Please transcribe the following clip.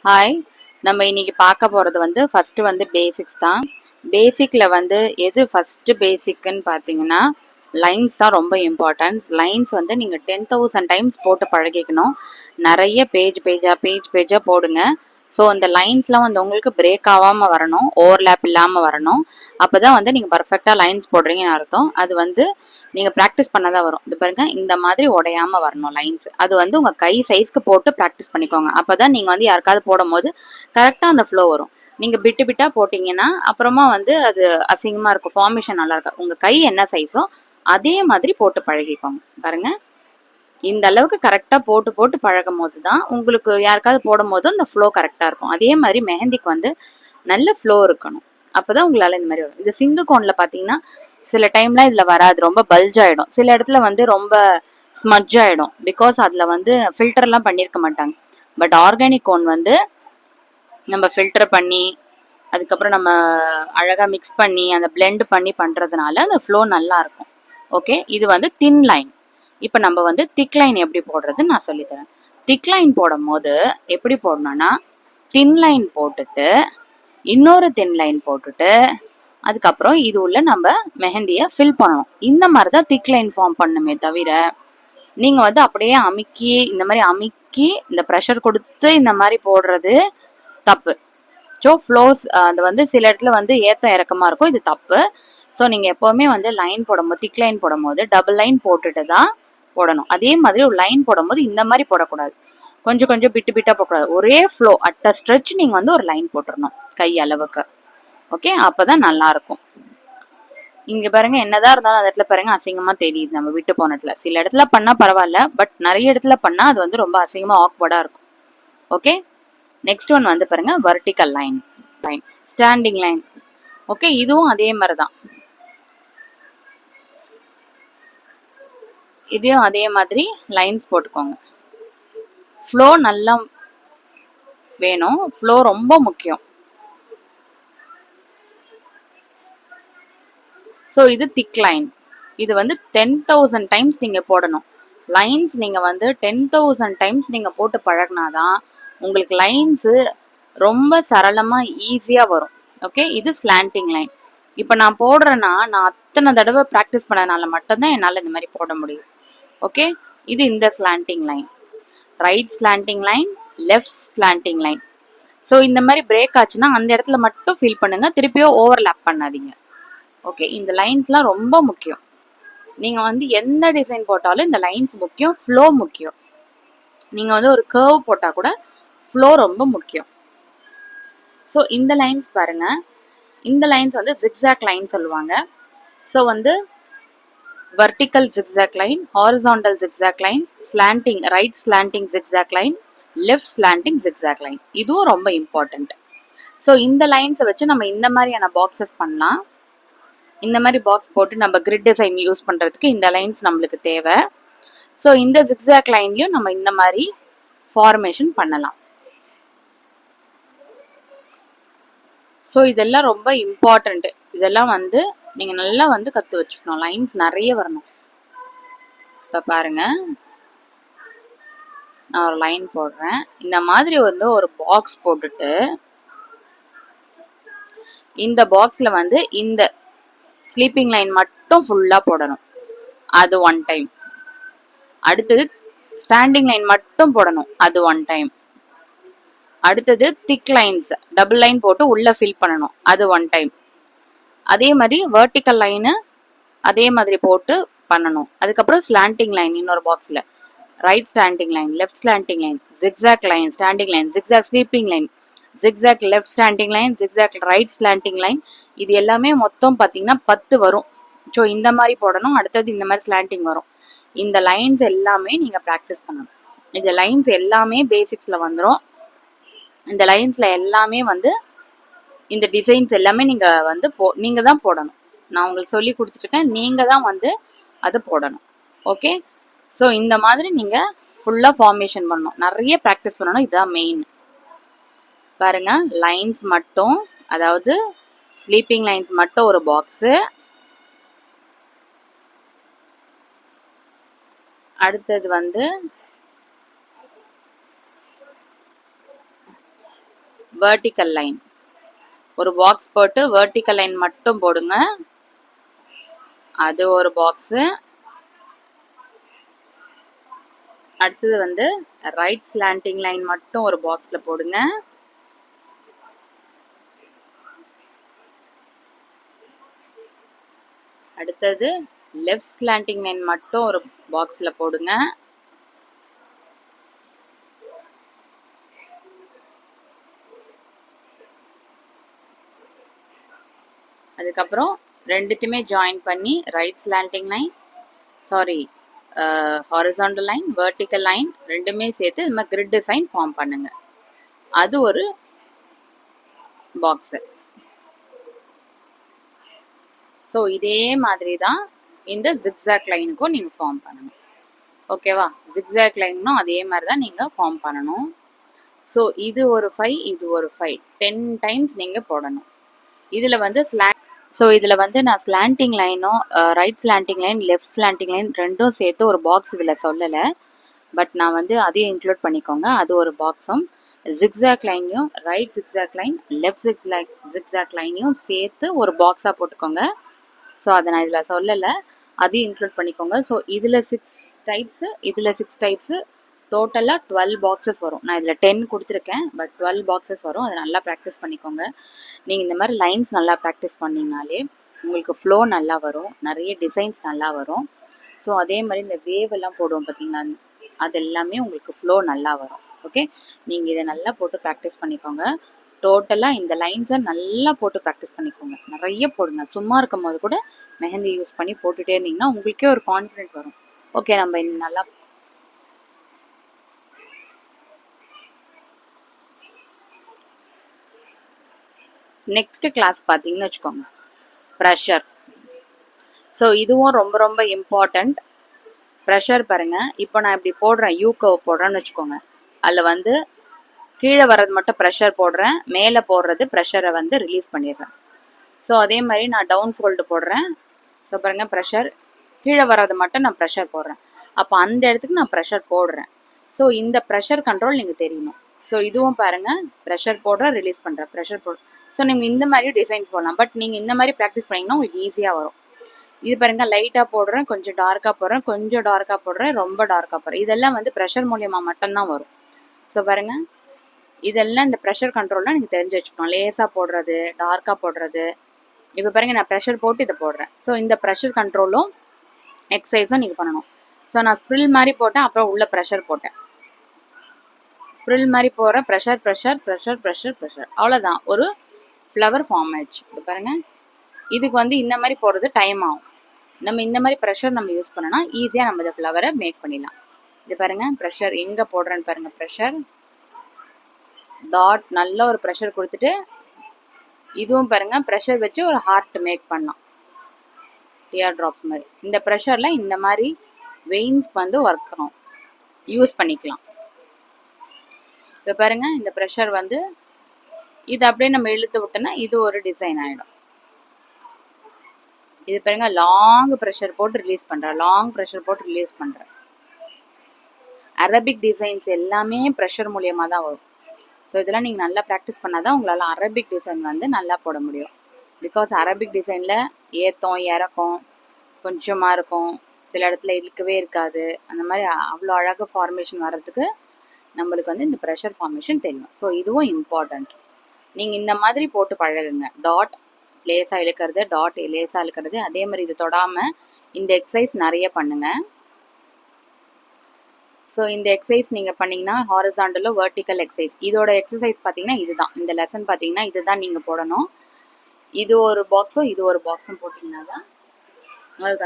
Hi. நம்ம இன்னைக்கு பார்க்க போகிறது ஃபஸ்ட்டு பேசிக்ஸ் தான். பேசிக்கில் எது ஃபஸ்ட்டு பேசிக்குன்னு பார்த்தீங்கன்னா லைன்ஸ் தான் ரொம்ப இம்பார்ட்டன்ஸ். லைன்ஸ் நீங்கள் 10,000 டைம்ஸ் போட்டு பழகிக்கணும். நிறைய பேஜாக போடுங்க. ஸோ அந்த லைன்ஸ்லாம் உங்களுக்கு பிரேக் ஆகாமல் வரணும், ஓவர்லேப் இல்லாமல் வரணும். அப்போ தான் நீங்கள் பர்ஃபெக்டாக லைன்ஸ் போடுறீங்கன்னு அர்த்தம். அது நீங்கள் ப்ராக்டிஸ் பண்ண தான் வரும். இது பாருங்க, இந்த மாதிரி உடையாமல் வரணும் லைன்ஸ். அது உங்கள் கை சைஸ்க்கு போட்டு ப்ராக்டிஸ் பண்ணிக்கோங்க. அப்போ தான் நீங்கள் யாருக்காவது போடும் போது கரெக்டாக அந்த ஃப்ளோ வரும். நீங்கள் பிட்டாக போட்டிங்கன்னா அப்புறமா அது அசிங்கமாக இருக்கும், ஃபார்மேஷன் நல்லா இருக்கும். உங்கள் கை என்ன சைஸோ அதே மாதிரி போட்டு பழகிக்கோங்க. பாருங்கள், இந்த அளவுக்கு கரெக்டாக போட்டு பழகும் போது தான் உங்களுக்கு யாருக்காவது போடும் போது அந்த ஃப்ளோ கரெக்டாக இருக்கும். அதே மாதிரி மெஹந்திக்கு நல்ல ஃப்ளோ இருக்கணும். அப்போ தான் உங்களால் இந்த மாதிரி வரும். இந்த சிங்கு கோனில் பார்த்தீங்கன்னா சில டைம்லாம் இதில் வராது, ரொம்ப பல்ஜ் ஆகிடும். சில இடத்துல ரொம்ப ஸ்மட்ஜ் ஆகிடும். பிகாஸ் அதில் ஃபில்டர்லாம் பண்ணியிருக்க மாட்டாங்க. பட் ஆர்கானிக் கோன் நம்ம ஃபில்டர் பண்ணி அதுக்கப்புறம் நம்ம அழகாக மிக்ஸ் பண்ணி அந்த பிளெண்ட் பண்ணி பண்ணுறதுனால அந்த ஃப்ளோ நல்லா இருக்கும். ஓகே, இது தின் லைன். இப்போ நம்ம திக் லைன் எப்படி போடுறதுன்னு நான் சொல்லித்தரேன். திக் லைன் போடும் போது எப்படி போடணும்னா, தின் லைன் போட்டுட்டு இன்னொரு தின் லைன் போட்டுட்டு அதுக்கப்புறம் இது உள்ள நம்ம மெஹந்தியை ஃபில் பண்ணணும். இந்த மாதிரி தான் திக் லைன் ஃபார்ம் பண்ணுமே தவிர நீங்கள் அப்படியே அமுக்கி இந்த மாதிரி அமுக்கி இந்த ப்ரெஷர் கொடுத்து இந்த மாதிரி போடுறது தப்பு. ஸோ ஃப்ளோஸ் அது சில இடத்துல ஏற்ற இறக்கமாக இருக்கும். இது தப்பு. ஸோ நீங்கள் எப்போவுமே லைன் போடும்போது திக் லைன் போடும்போது டபுள் லைன் போட்டுட்டு தான் போடணும். அதே மாதிரி ஒரு லைன் போடும்போது இந்த மாதிரி போடக்கூடாது. கொஞ்சம் பிட்டாக போடக்கூடாது. ஒரே ஃப்ளோ அட் அ ஸ்ட்ரெச் நீங்கள் ஒரு லைன் போட்டுடணும் கை அளவுக்கு. ஓகே, அப்போ தான் நல்லாயிருக்கும். இங்கே பாருங்க, என்னதான் இருந்தாலும் அந்த இடத்துல பாருங்க அசிங்கமாக தெரியுது நம்ம விட்டு போன இடத்துல. சில இடத்துல பண்ணால் பரவாயில்ல, பட் நிறைய இடத்துல பண்ணால் அது ரொம்ப அசிங்கமாக ஆக்வர்டாக இருக்கும். ஓகே, நெக்ஸ்ட் ஒன் பாருங்க, vertical line, standing line. Okay, இதுவும் அதே மாதிரி தான். இதையும் அதே மாதிரி லைன்ஸ் போட்டுக்கோங்க. ஃப்ளோ நல்லா வேணும், ஃப்ளோ ரொம்ப முக்கியம். ஸோ இது திக் லைன். இது 10,000 டைம்ஸ் நீங்கள் போடணும். லைன்ஸ் நீங்கள் 10,000 டைம்ஸ் நீங்கள் போட்டு பழகினாதான் உங்களுக்கு லைன்ஸு ரொம்ப சரளமாக ஈஸியாக வரும். ஓகே, இது ஸ்லாண்டிங் லைன். இப்போ நான் போடுறேன்னா நான் அத்தனை தடவை ப்ராக்டிஸ் பண்ணனால மட்டும்தான் என்னால் இந்த மாதிரி போட முடியும். ஓகே, இது இந்த slanting line, right slanting line, left slanting line. So இந்த மாதிரி பிரேக் ஆச்சுன்னா அந்த இடத்துல மட்டும் ஃபீல் பண்ணுங்க, திருப்பியும் ஓவர்லேப் பண்ணாதீங்க. ஓகே, இந்த லைன்ஸ்லாம் ரொம்ப முக்கியம். நீங்கள் எந்த டிசைன் போட்டாலும் இந்த லைன்ஸ் முக்கியம், ஃப்ளோ முக்கியம். நீங்கள் ஒரு கர்வ் போட்டால் கூட ஃப்ளோ ரொம்ப முக்கியம். ஸோ இந்த லைன்ஸ் பாருங்க, இந்த லைன்ஸ் ஜிக்ஸாக் லைன் சொல்லுவாங்க. So vertical zigzag line, horizontal zigzag line, slanting right slanting zigzag line, left slanting zigzag line. இதுவும் ரொம்ப இம்பார்ட்டண்ட். ஸோ இந்த லைன்ஸை வச்சு நம்ம இந்த மாதிரியான பாக்ஸஸ் பண்ணலாம். இந்த மாதிரி பாக்ஸ் போட்டு நம்ம கிரிட் டிசைன் யூஸ் பண்ணுறதுக்கு இந்த லைன்ஸ் நம்மளுக்கு தேவை. ஸோ இந்த ஜிக்ஸாக் லைன்லையும் நம்ம இந்த மாதிரி ஃபார்மேஷன் பண்ணலாம். ஸோ இதெல்லாம் ரொம்ப இம்பார்ட்டண்ட்டு. இதெல்லாம் நீங்கள் நல்லா கற்று வச்சுக்கணும். லைன்ஸ் நிறைய வரணும். இப்போ பாருங்கள், நான் ஒரு லைன் போடுறேன். இந்த மாதிரி ஒரு பாக்ஸ் போட்டுட்டு இந்த பாக்ஸில் இந்த ஸ்லீப்பிங் லைன் மட்டும் ஃபுல்லாக போடணும். அது ஒன் டைம். அடுத்தது ஸ்டாண்டிங் லைன் மட்டும் போடணும். அது ஒன் டைம். அடுத்தது திக் லைன்ஸ் டபுள் லைன் போட்டு உள்ளே ஃபில் பண்ணணும். அது ஒன் டைம். அதே மாதிரி வெர்டிக்கல் லைனு அதே மாதிரி போட்டு பண்ணணும். அதுக்கப்புறம் ஸ்லாண்டிங் லைன் இன்னொரு பாக்ஸில், right standing line, left slanting line, zigzag line, standing line, zigzag sleeping line, zigzag left slanting line, zigzag right slanting line. இது எல்லாமே மொத்தம் பார்த்தீங்கன்னா 10 வரும். ஸோ இந்த மாதிரி போடணும். அடுத்தது இந்த மாதிரி ஸ்லாண்டிங் வரும். இந்த லைன்ஸ் எல்லாமே நீங்கள் ப்ராக்டிஸ் பண்ணணும். இந்த லைன்ஸ் எல்லாமே பேசிக்ஸில் வந்துடும். இந்த லைன்ஸில் எல்லாமே இந்த டிசைன்ஸ் எல்லாமே நீங்கள் நீங்கள் தான் போடணும். நான் உங்களுக்கு சொல்லி கொடுத்துட்ருக்கேன், நீங்கள் தான் அதை போடணும். ஓகே, ஸோ இந்த மாதிரி நீங்கள் ஃபுல்லாக ஃபார்மேஷன் பண்ணணும், நிறைய ப்ராக்டிஸ் பண்ணணும். இதுதான் மெயின். பாருங்க, லைன்ஸ் மட்டும், அதாவது ஸ்லீப்பிங் லைன்ஸ் மட்டும் ஒரு பாக்ஸு. அடுத்தது வெர்டிக்கல் லைன் ஒரு பாக்ஸ் போட்டு வெர்டிக்கல் லைன் மட்டும் போடுங்க. அது ஒரு பாக்ஸு. அடுத்தது வந்து ரைட் ஸ்லாண்டிங் லைன் மட்டும் ஒரு பாக்ஸ்ல போடுங்க. அடுத்தது லெஃப்ட் ஸ்லாண்டிங் லைன் மட்டும் ஒரு பாக்ஸ்ல போடுங்க. அதுக்கப்புறம் ரெண்டுத்தையுமே ஜாயின் பண்ணி right slanting line horizontal line vertical line ரெண்டுமே சேர்த்து இந்த மாதிரி கிரிட் டிசைன் ஃபார்ம் பண்ணுங்க. அது ஒரு பாக்ஸு. ஸோ இதே மாதிரி தான் இந்த ஜிக்ஸாக் லைனுக்கும் நீங்கள் ஃபார்ம் பண்ணணும். ஓகேவா? ஜிக்ஸாக் லைனும் அதே மாதிரி தான் நீங்கள் ஃபார்ம் பண்ணணும். ஸோ இது ஒரு 5, இது ஒரு 5, 10 டைம்ஸ் நீங்கள் போடணும். இதில் வந்து இதில் வந்து நான் ஸ்லாண்டிங் லைனும் right slanting line left slanting line ரெண்டும் சேர்த்து ஒரு பாக்ஸ் இதில் சொல்லலை. பட் நான் வந்து அதையும் இன்க்ளூட் பண்ணிக்கோங்க. அது ஒரு பாக்ஸும் ஜிக்ஸாக் லைனையும் right zigzag line left zigzag லைனையும் சேர்த்து ஒரு பாக்ஸாக போட்டுக்கோங்க. ஸோ அதை நான் இதில் சொல்லலை, அதையும் இன்க்ளூட் பண்ணிக்கோங்க. ஸோ இதில் 6 டைப்ஸு இதில் 6 டைப்ஸு டோட்டலாக 12 பாக்ஸஸ் வரும். நான் இதில் 10 கொடுத்துருக்கேன், பட் 12 பாக்ஸஸ் வரும். அதை நல்லா ப்ராக்டிஸ் பண்ணிக்கோங்க. நீங்கள் இந்த மாதிரி லைன்ஸ் நல்லா ப்ராக்டிஸ் பண்ணிங்கனாலே உங்களுக்கு ஃப்ளோ நல்லா வரும், நிறைய டிசைன்ஸ் நல்லா வரும். ஸோ அதே மாதிரி இந்த வேவ் எல்லாம் போடுவோம் பார்த்தீங்களா, அது எல்லாமே உங்களுக்கு ஃப்ளோ நல்லா வரும். ஓகே, நீங்கள் இதை நல்லா போட்டு ப்ராக்டிஸ் பண்ணிக்கோங்க. டோட்டலாக இந்த லைன்ஸை நல்லா போட்டு ப்ராக்டிஸ் பண்ணிக்கோங்க. நிறைய போடுங்க. சும்மா இருக்கும் போது கூட மெஹந்தி யூஸ் பண்ணி போட்டுகிட்டே இருந்தீங்கன்னா உங்களுக்கே ஒரு கான்ஃபிடென்ட் வரும். ஓகே, நம்ம நல்லா நெக்ஸ்ட் கிளாஸ் பார்த்தீங்கன்னு வச்சுக்கோங்க, ப்ரெஷர். ஸோ இதுவும் ரொம்ப ரொம்ப இம்பார்ட்டண்ட். ப்ரெஷர் பாருங்க, இப்போ நான் இப்படி போடுறேன், யூ கர்வ் போடுறேன்னு வச்சுக்கோங்க. அதில் வந்து கீழே வர்றது மட்டும் ப்ரெஷர் போடுறேன், மேலே போடுறது ப்ரெஷரை வந்து ரிலீஸ் பண்ணிடுறேன். ஸோ அதே மாதிரி நான் டவுன் ஃபோல்டு போடுறேன். ஸோ பாருங்க, ப்ரெஷர் கீழே வர்றது மட்டும் நான் ப்ரெஷர் போடுறேன். அப்போ அந்த இடத்துக்கு நான் ப்ரெஷர் போடுறேன். ஸோ இந்த ப்ரெஷர் கண்ட்ரோல் நீங்கள் தெரியணும். ஸோ இதுவும் பாருங்கள், ப்ரெஷர் போடுறேன், ரிலீஸ் பண்ணுறேன், ப்ரெஷர் போடுறேன். ஸோ நீங்கள் இந்த மாதிரி டிசைன்ஸ் போடலாம். பட் நீங்கள் இந்த மாதிரி ப்ராக்டிஸ் பண்ணிங்கன்னா உங்களுக்கு ஈஸியாக வரும். இது பாருங்கள், லைட்டாக போடுறேன், கொஞ்சம் டார்க்காக போடுறேன், கொஞ்சம் டார்க்காக போடுறேன், ரொம்ப டார்க்காக போடுறேன். இதெல்லாம் வந்து ப்ரெஷர் மூலியமாக மட்டும்தான் வரும். ஸோ பாருங்கள், இதெல்லாம் இந்த ப்ரெஷர் கண்ட்ரோல்லாம் நீங்கள் தெரிஞ்சு வச்சுக்கணும். லேஸாக போடுறது, டார்க்காக போடுறது. இப்போ பாருங்கள், நான் ப்ரெஷர் போட்டு இதை போடுறேன். ஸோ இந்த ப்ரெஷர் கண்ட்ரோலும் எக்ஸசைஸும் நீங்கள் பண்ணணும். ஸோ நான் ஸ்ப்ரில் மாதிரி போட்டேன், அப்புறம் உள்ள ப்ரெஷர் போட்டேன். ஸ்ப்ரில் மாதிரி போடுறேன், pressure pressure pressure pressure pressure, அவ்வளோதான். ஒரு ஃப்ளவர் ஃபார்ம் ஆயிடுச்சு. இது பாருங்கள், இதுக்கு வந்து இந்த மாதிரி போடுறது டைம் ஆகும். நம்ம இந்த மாதிரி ப்ரெஷர் நம்ம யூஸ் பண்ணோன்னா ஈஸியாக நம்ம இந்த ஃப்ளவரை மேக் பண்ணிடலாம். இது பாருங்கள், ப்ரெஷர் எங்கே போடுறேன்னு பாருங்கள். ப்ரெஷர் டாட் நல்ல ஒரு ப்ரெஷர் கொடுத்துட்டு, இதுவும் பாருங்கள் ப்ரெஷர் வச்சு ஒரு ஹார்ட் மேக் பண்ணலாம், டியர் ட்ராப்ஸ் மாதிரி. இந்த ப்ரெஷரில் இந்த மாதிரி வெயின்ஸ்க்கு வந்து ஒர்க் ஆகும், யூஸ் பண்ணிக்கலாம். இப்போ பாருங்கள், இந்த ப்ரெஷர் வந்து இது அப்படியே நம்ம இழுத்து விட்டோன்னா இது ஒரு டிசைன் ஆகிடும். இது பாருங்க, லாங் ப்ரெஷர் போட்டு ரிலீஸ் பண்ணுறேன், லாங் ப்ரெஷர் போட்டு ரிலீஸ் பண்ணுறேன். அரபிக் டிசைன்ஸ் எல்லாமே ப்ரெஷர் மூலியமாக தான் வரும். ஸோ இதெல்லாம் நீங்கள் நல்லா ப்ராக்டிஸ் பண்ணால் தான் உங்களால் அரபிக் டிசைன் வந்து நல்லா போட முடியும். பிகாஸ் அரபிக் டிசைனில் ஏற்றம் இறக்கம் கொஞ்சமாக இருக்கும், சில இடத்துல இருக்கவே இருக்காது. அந்த மாதிரி அவ்வளோ அழகாக ஃபார்மேஷன் வர்றதுக்கு நம்மளுக்கு வந்து இந்த ப்ரெஷர் ஃபார்மேஷன் தெரியும். ஸோ இதுவும் இம்பார்ட்டண்ட். நீங்கள் இந்த மாதிரி போட்டு பழகுங்க. டாட் லேசாக இழுக்கிறது, டாட் லேசாக இழுக்கிறது. அதே மாதிரி இது தொடாமல் இந்த எக்ஸசைஸ் நிறைய பண்ணுங்கள். ஸோ இந்த எக்ஸசைஸ் நீங்கள் பண்ணிங்கன்னா ஹாரிசாண்டலோ வெர்டிக்கல் எக்ஸசைஸ், இதோட எக்ஸசைஸ் பார்த்தீங்கன்னா இதுதான். இந்த லெசன் பார்த்தீங்கன்னா இதுதான் நீங்கள் போடணும். இது ஒரு பாக்ஸும் இது ஒரு பாக்ஸும் போட்டிங்கன்னா தான் உங்களுக்கு